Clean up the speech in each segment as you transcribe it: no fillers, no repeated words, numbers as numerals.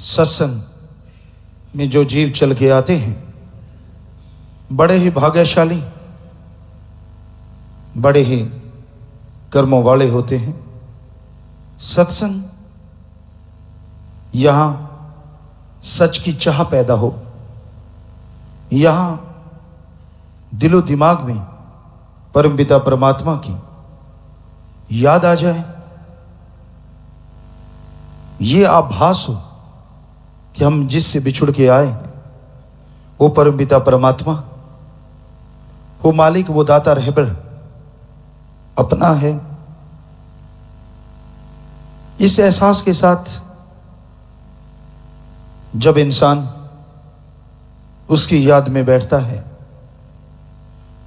सत्संग में जो जीव चल के आते हैं बड़े ही भाग्यशाली, बड़े ही कर्मों वाले होते हैं। सत्संग यहां सच की चाह पैदा हो, यहां दिलो दिमाग में परम पिता परमात्मा की याद आ जाए, ये आभास हो कि हम जिससे बिछुड़ के आए हैं वो परम पिता परमात्मा, वो मालिक, वो दाता रहबर अपना है। इस एहसास के साथ जब इंसान उसकी याद में बैठता है,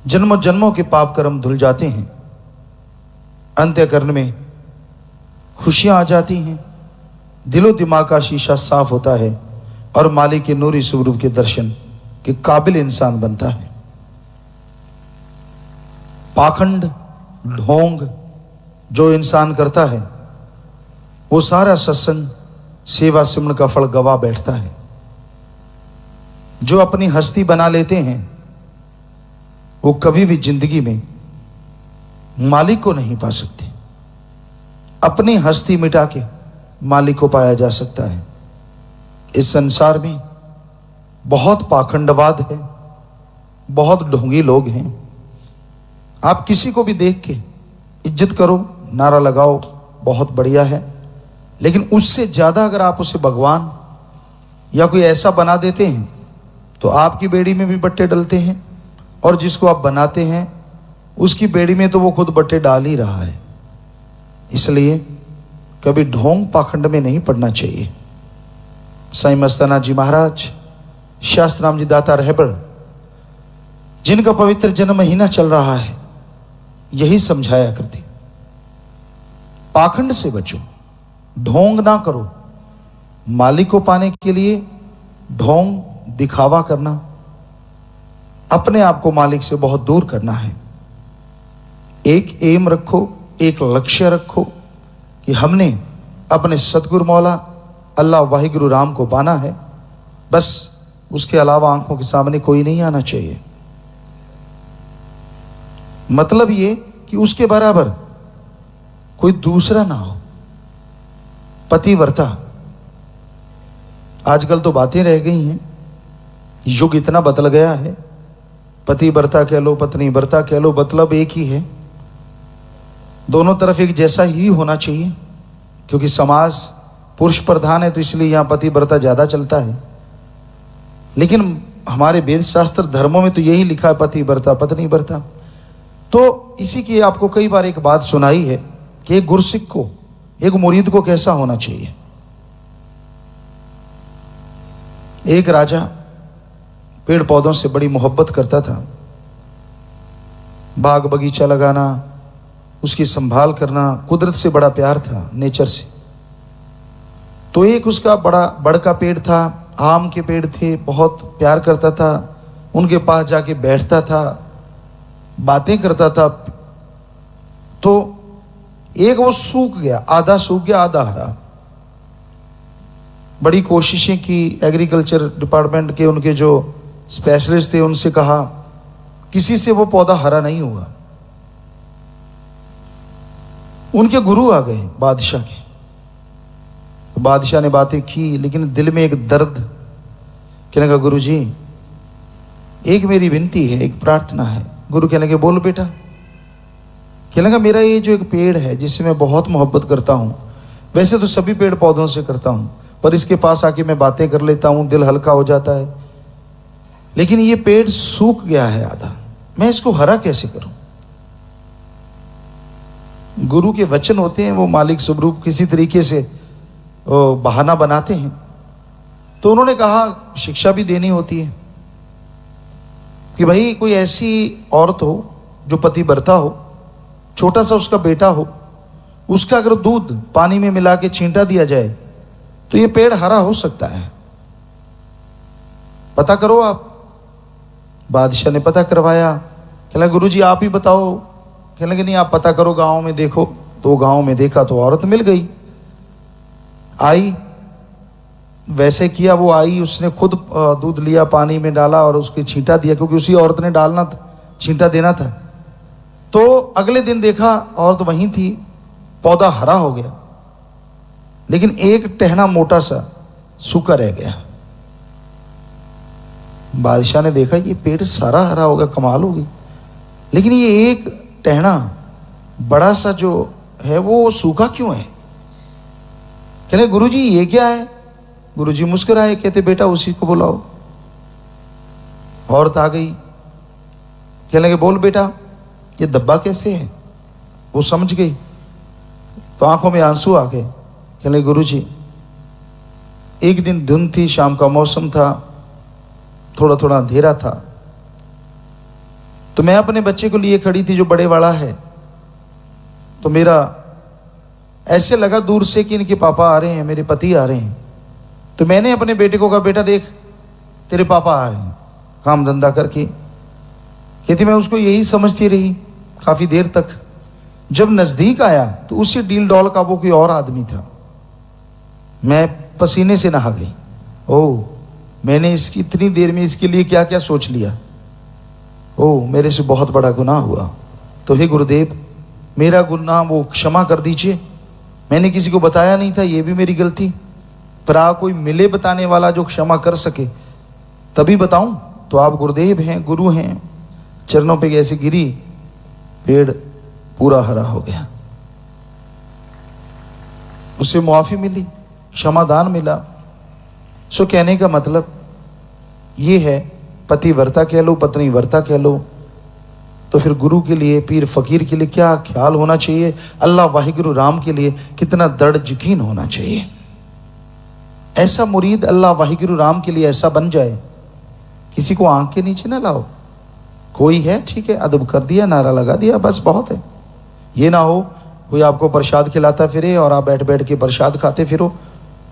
जन्मों जन्मों के पाप कर्म धुल जाते हैं, अंत्यकरण में खुशियां आ जाती हैं, दिलो दिमाग का शीशा साफ होता है और मालिक के नूरी स्वरूप के दर्शन के काबिल इंसान बनता है। पाखंड ढोंग जो इंसान करता है वो सारा सत्संग सेवा सिमरन का फल गवा बैठता है। जो अपनी हस्ती बना लेते हैं वो कभी भी जिंदगी में मालिक को नहीं पा सकते। अपनी हस्ती मिटा के मालिक को पाया जा सकता है। इस संसार में बहुत पाखंडवाद है, बहुत ढोंगी लोग हैं। आप किसी को भी देख के इज्जत करो, नारा लगाओ, बहुत बढ़िया है, लेकिन उससे ज्यादा अगर आप उसे भगवान या कोई ऐसा बना देते हैं तो आपकी बेड़ी में भी बट्टे डलते हैं, और जिसको आप बनाते हैं उसकी बेड़ी में तो वो खुद बट्टे डाल ही रहा है। इसलिए कभी ढोंग पाखंड में नहीं पड़ना चाहिए। साईं मस्ताना जी महाराज, शास्त्राम जी दाता रहबर, जिनका पवित्र जन्म महीना चल रहा है, यही समझाया करते, पाखंड से बचो, ढोंग ना करो। मालिक को पाने के लिए ढोंग दिखावा करना, अपने आप को मालिक से बहुत दूर करना है। एक एम रखो, एक लक्ष्य रखो कि हमने अपने सतगुरु मौला अल्लाह वाहिगुरु राम को पाना है, बस उसके अलावा आंखों के सामने कोई नहीं आना चाहिए। मतलब ये कि उसके बराबर कोई दूसरा ना हो। पतिव्रता, आजकल तो बातें रह गई हैं, युग इतना बदल गया है। पतिव्रता कह लो, पत्नी व्रता कह लो, मतलब एक ही है। दोनों तरफ एक जैसा ही होना चाहिए, क्योंकि समाज पुरुष प्रधान है तो इसलिए यहां पतिव्रता ज्यादा चलता है। लेकिन हमारे वेद शास्त्र धर्मों में तो यही लिखा है, पतिव्रता पत्नी व्रता। तो इसी की आपको कई बार एक बात सुनाई है कि एक गुरसिक को, एक मुरीद को कैसा होना चाहिए। एक राजा पेड़ पौधों से बड़ी मोहब्बत करता था। बाग बगीचा लगाना, उसकी संभाल करना, कुदरत से बड़ा प्यार था, नेचर से। तो एक उसका बड़ का पेड़ था, आम के पेड़ थे, बहुत प्यार करता था। उनके पास जाके बैठता था, बातें करता था। तो एक वो सूख गया, आधा सूख गया, आधा हरा। बड़ी कोशिशें की, एग्रीकल्चर डिपार्टमेंट के उनके जो स्पेशलिस्ट थे उनसे कहा, किसी से वो पौधा हरा नहीं हुआ। उनके गुरु आ गए बादशाह के, तो बादशाह ने बातें की, लेकिन दिल में एक दर्द। कहने का, गुरु जी एक मेरी विनती है, एक प्रार्थना है। गुरु कहने के, बोल बेटा। कहने का, मेरा ये जो एक पेड़ है जिससे मैं बहुत मोहब्बत करता हूं, वैसे तो सभी पेड़ पौधों से करता हूं, पर इसके पास आके मैं बातें कर लेता हूं, दिल हल्का हो जाता है, लेकिन ये पेड़ सूख गया है आधा, मैं इसको हरा कैसे करूं। गुरु के वचन होते हैं, वो मालिक स्वरूप किसी तरीके से बहाना बनाते हैं। तो उन्होंने कहा, शिक्षा भी देनी होती है कि भाई कोई ऐसी औरत हो जो पतिव्रता हो, छोटा सा उसका बेटा हो, उसका अगर दूध पानी में मिला के छींटा दिया जाए तो ये पेड़ हरा हो सकता है, पता करो आप। बादशाह ने पता करवाया। कहला, गुरु जी आप ही बताओ। कहने लगे, नहीं आप पता करो, गांव में देखो। तो गांव में देखा तो औरत मिल गई। आई, वैसे किया। वो आई, उसने खुद दूध लिया, पानी में डाला और उसके छींटा दिया, क्योंकि उसी औरत ने डालना था, छींटा देना था। तो अगले दिन देखा औरत वहीं थी, पौधा हरा हो गया, लेकिन एक टहना मोटा सा सूखा रह गया। बादशाह ने देखा ये पेड़ सारा हरा होगा, कमाल होगी, लेकिन ये एक टहना बड़ा सा जो है वो सूखा क्यों है? कहने गुरुजी ये क्या है? गुरुजी मुस्कुराए, कहते बेटा उसी को बुलाओ। औरत आ गई, कहने लगे बोल बेटा ये दब्बा कैसे है? वो समझ गई, तो आंखों में आंसू आ गए। कहने लगे गुरुजी एक दिन धुंध थी, शाम का मौसम था, थोड़ा थोड़ा अंधेरा था, तो मैं अपने बच्चे को लिए खड़ी थी जो बड़े वाला है। तो मेरा ऐसे लगा दूर से कि इनके पापा आ रहे हैं, मेरे पति आ रहे हैं। तो मैंने अपने बेटे को कहा बेटा देख तेरे पापा आ रहे हैं काम धंधा करके। कहती मैं उसको यही समझती रही काफी देर तक। जब नजदीक आया तो उसी डील डॉल का वो कोई और आदमी था। मैं पसीने से नहा गई। ओह मैंने इसकी इतनी देर में इसके लिए क्या क्या सोच लिया। ओह मेरे से बहुत बड़ा गुनाह हुआ। तो हे गुरुदेव मेरा गुनाह वो क्षमा कर दीजिए, मैंने किसी को बताया नहीं था, ये भी मेरी गलती। पर कोई मिले बताने वाला जो क्षमा कर सके तभी बताऊं। तो आप गुरुदेव हैं, गुरु हैं, चरणों पे ऐसे गिरी, पेड़ पूरा हरा हो गया। उसे मुआफी मिली, क्षमादान मिला। सो कहने का मतलब ये है, पतिव्रता कह लो, पत्नी व्रता कह लो, तो फिर गुरु के लिए, पीर फकीर के लिए क्या ख्याल होना चाहिए, अल्लाह वाहिगुरु राम के लिए कितना दृढ़ यकीन होना चाहिए। ऐसा मुरीद अल्लाह वाहिगुरु राम के लिए ऐसा बन जाए, किसी को आंख के नीचे ना लाओ। कोई है ठीक है, अदब कर दिया, नारा लगा दिया, बस बहुत है। ये ना हो कोई आपको प्रसाद खिलाता फिरे और आप बैठ बैठ के प्रसाद खाते फिरो।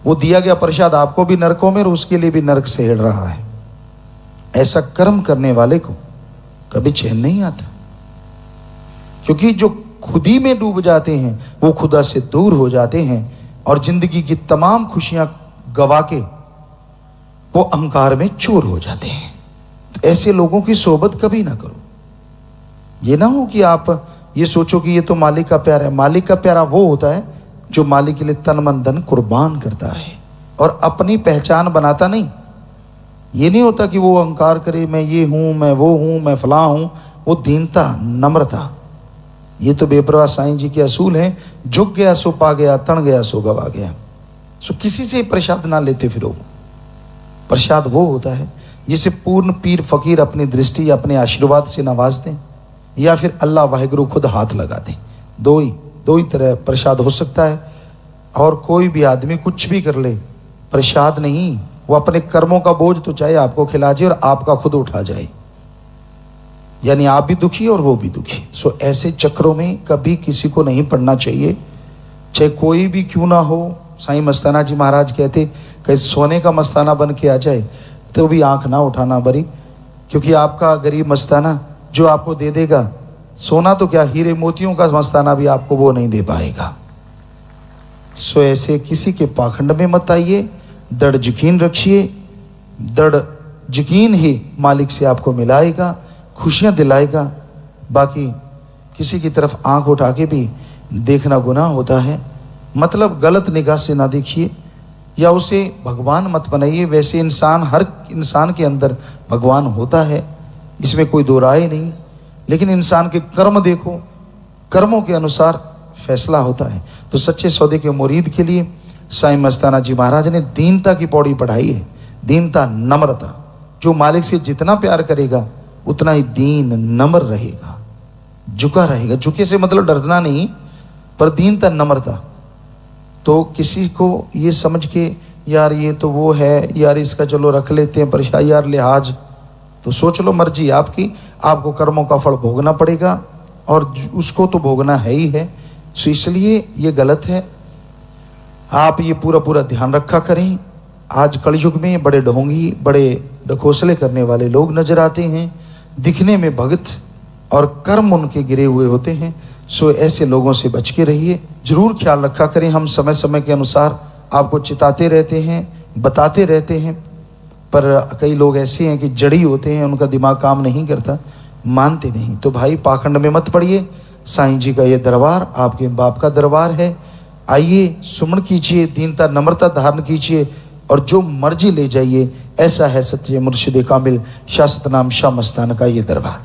वो दिया गया प्रसाद आपको भी नरकों में और उसके लिए भी नरक सेड़ रहा है। ऐसा कर्म करने वाले को कभी चैन नहीं आता, क्योंकि जो खुदी में डूब जाते हैं वो खुदा से दूर हो जाते हैं और जिंदगी की तमाम खुशियां गवा के वो अहंकार में चोर हो जाते हैं। तो ऐसे लोगों की सोबत कभी ना करो। ये ना हो कि आप ये सोचो कि ये तो मालिक का प्यारा है। मालिक का प्यारा वो होता है जो मालिक के लिए तन मन धन कुर्बान करता है और अपनी पहचान बनाता नहीं। ये नहीं होता कि वो अहंकार करे, मैं ये हूं, मैं वो हूं, मैं फलां हूं। वो दीनता, नम्रता, ये तो बेपरवाह साईं जी के असूल हैं। झुक गया सो पा गया, तन गया सो गवा गया। सो किसी से प्रसाद ना लेते फिरो। प्रसाद वो होता है जिसे पूर्ण पीर फकीर अपनी दृष्टि या अपने आशीर्वाद से नवाज दें, या फिर अल्लाह वाहिगुरु खुद हाथ लगा दें। दो ही तरह प्रसाद हो सकता है। और कोई भी आदमी कुछ भी कर ले, प्रसाद नहीं, वो अपने कर्मों का बोझ तो चाहे आपको खिला जाए और आपका खुद उठा जाए, यानी आप भी दुखी और वो भी दुखी। सो ऐसे चक्रों में कभी किसी को नहीं पड़ना चाहिए, चाहे कोई भी क्यों ना हो। साईं मस्ताना जी महाराज कहते कहीं सोने का मस्ताना बन के आ जाए तो भी आंख ना उठाना बरी, क्योंकि आपका गरीब मस्ताना जो आपको दे देगा, सोना तो क्या हीरे मोतियों का मस्ताना भी आपको वो नहीं दे पाएगा। सो ऐसे किसी के पाखंड में मत आइए, दृढ़ यकीन रखिए। दृढ़ यकीन ही मालिक से आपको मिलाएगा, खुशियां दिलाएगा। बाकी किसी की तरफ आंख उठा के भी देखना गुनाह होता है। मतलब गलत निगाह से ना देखिए या उसे भगवान मत बनाइए। वैसे इंसान, हर इंसान के अंदर भगवान होता है, इसमें कोई दो राय नहीं। लेकिन इंसान के कर्म देखो, कर्मों के अनुसार फैसला होता है। तो सच्चे सौदे के मुरीद के लिए साईं मस्ताना जी महाराज ने दीनता की पौड़ी पढ़ाई है। दीनता, नम्रता। जो मालिक से जितना प्यार करेगा उतना ही दीन नम्र रहेगा, झुका रहेगा। झुके से मतलब डरना नहीं, पर दीनता, नम्रता। तो किसी को ये समझ के यार ये तो वो है, यार इसका चलो रख लेते हैं परेशान, यार लिहाज, तो सोच लो, मर्जी आपकी। आपको कर्मों का फल भोगना पड़ेगा और उसको तो भोगना है ही है। सो इसलिए ये गलत है। आप ये पूरा ध्यान रखा करें। आज कलयुग में बड़े ढोंगी, बड़े ढकोसले करने वाले लोग नजर आते हैं, दिखने में भगत और कर्म उनके गिरे हुए होते हैं। सो ऐसे लोगों से बच के रहिए। जरूर ख्याल रखा करें, हम समय समय के अनुसार आपको चिताते रहते हैं, बताते रहते हैं, पर कई लोग ऐसे हैं कि जड़ी होते हैं, उनका दिमाग काम नहीं करता, मानते नहीं। तो भाई पाखंड में मत पड़िए, साईं जी का ये दरबार आपके बाप का दरबार है। आइए, सुमन कीजिए, दीनता नम्रता धारण कीजिए और जो मर्जी ले जाइए। ऐसा है सच्चे मुर्शिद कामिल शाश्वत नाम शाह मस्तान का ये दरबार।